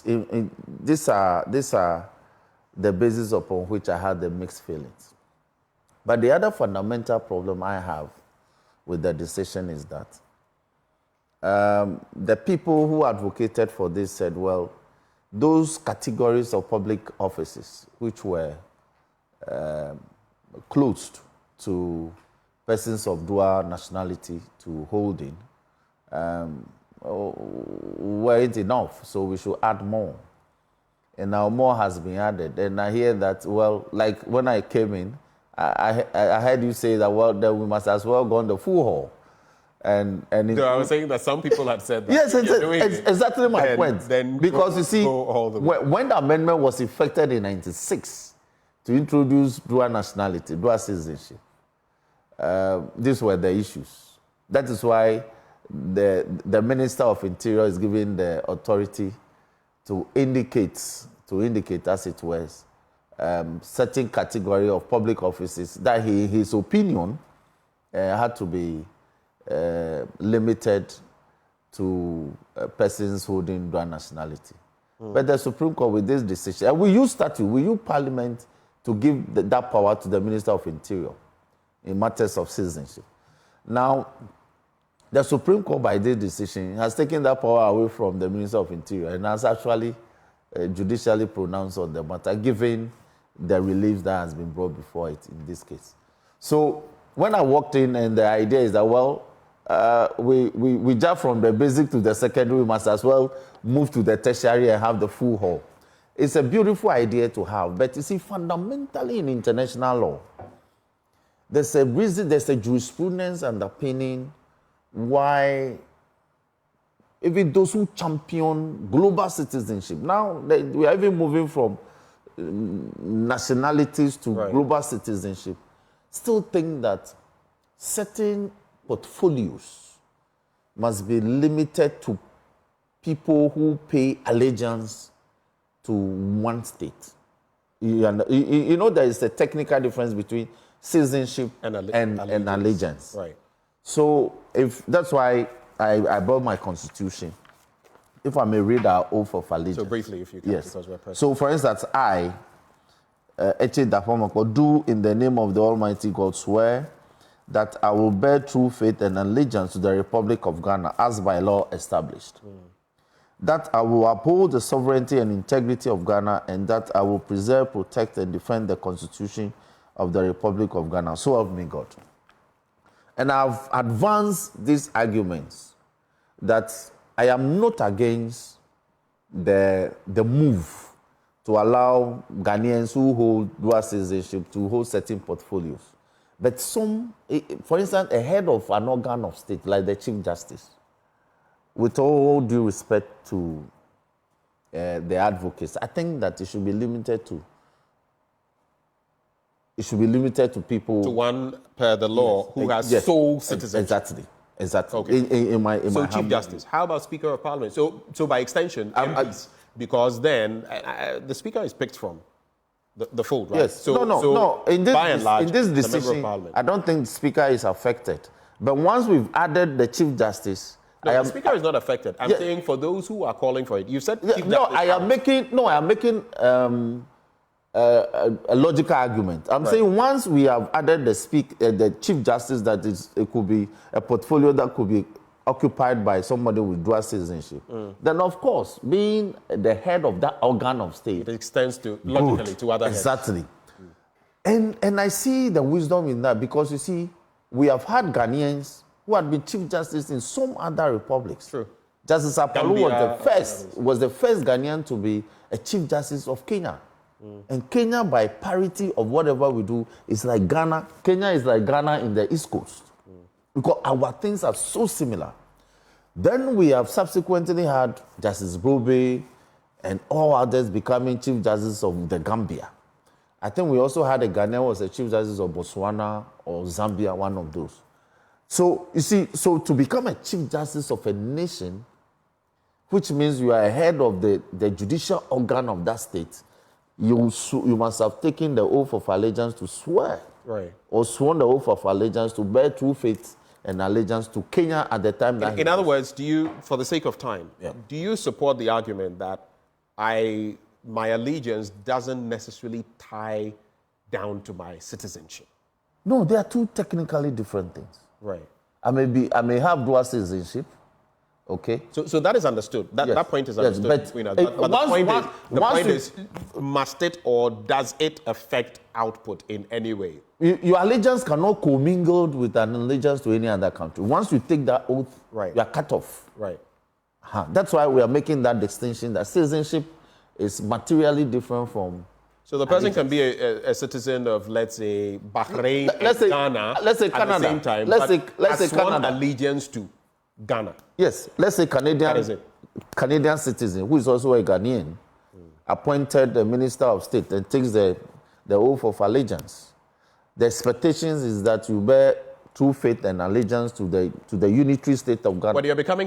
these are the basis upon which I had the mixed feelings. But the other fundamental problem I have with the decision is that the people who advocated for this said, well, those categories of public offices which were closed to persons of dual nationality to holding weren't enough, so we should add more. And now more has been added. And I hear that, well, like when I came in, I heard you say that, well, then we must as well go on the full hall. And no, I was saying that some people had said that. Yes, exactly my point. Then because you see, when the amendment was effected in '96 to introduce dual nationality, dual citizenship, these were the issues. That is why the Minister of Interior is given the authority to indicate, as it were, certain category of public offices that his opinion had to be limited to persons holding dual nationality. But the Supreme Court, with this decision, and we use Parliament to give that power to the Minister of Interior in matters of citizenship. Now, the Supreme Court, by this decision, has taken that power away from the Minister of Interior and has actually judicially pronounced on the matter, given the relief that has been brought before it in this case. So when I walked in, and the idea is that, well, we jump from the basic to the secondary, we must as well move to the tertiary and have the full hall. It's a beautiful idea to have, but you see, fundamentally in international law, there's a reason, there's a jurisprudence underpinning why even those who champion global citizenship, now we are even moving from nationalities to global citizenship, still think that certain portfolios must be limited to people who pay allegiance to one state. You know, there is a technical difference between citizenship and allegiance. Right. So if that's why I brought my constitution. If I may read our oath of allegiance. So briefly, if you can, yes. Because we're present. So for instance, I, Dafeamekpor, do in the name of the Almighty God swear that I will bear true faith and allegiance to the Republic of Ghana as by law established. That I will uphold the sovereignty and integrity of Ghana, and that I will preserve, protect, and defend the Constitution of the Republic of Ghana. So help me God. And I've advanced these arguments that I am not against the move to allow Ghanaians who hold dual citizenship to hold certain portfolios. But some, for instance, a head of an organ of state, like the Chief Justice, with all due respect to the advocates, I think that it should be limited to people. To one per the law who has sole citizenship. Exactly. Okay. In my Chief Justice. How about Speaker of Parliament? So by extension, MPs, because then the Speaker is picked from the fold, right? Yes. So, no. In this decision, Parliament. I don't think the Speaker is affected. But once we've added the Chief Justice, the Speaker is not affected. I'm saying for those who are calling for it. You said Chief Justice. I am making a logical argument. I'm saying once we have added the Chief Justice, that it could be a portfolio that could be occupied by somebody with dual citizenship, then of course, being the head of that organ of state, it extends to logically to other heads. Exactly. And I see the wisdom in that, because you see, we have had Ghanaians who had been Chief Justice in some other republics. True. Justice Apollo was the first Ghanaian to be a Chief Justice of Kenya. And Kenya, by parity of whatever we do, is like Ghana. Kenya is like Ghana in the East Coast. Because our things are so similar. Then we have subsequently had Justice Brobe and all others becoming Chief Justice of the Gambia. I think we also had a Ghanaian who was a Chief Justice of Botswana or Zambia, one of those. So, you see, to become a Chief Justice of a nation, which means you are head of the judicial organ of that state, you must have taken the oath of allegiance to swear. Right. Or sworn the oath of allegiance to bear true faith and allegiance to Kenya at the time that in other words, do you, for the sake of time, do you support the argument that my allegiance doesn't necessarily tie down to my citizenship. No, they are two technically different things. Right. I may have dual citizenship, okay? So that is understood. That point is understood between us. But the point is, must it or does it affect output in any way? Your allegiance cannot commingle with an allegiance to any other country. Once you take that oath, right, you are cut off. Right. That's why we are making that distinction that citizenship is materially different from. So the person can be a citizen of, let's say, Bahrain and Ghana let's say Canada. At the same time, let's say Canada. Allegiance to Ghana. Yes, let's say Canadian citizen who is also a Ghanaian appointed the Minister of State and takes the oath of allegiance. The expectations is that you bear true faith and allegiance to the unitary state of Ghana. But you're becoming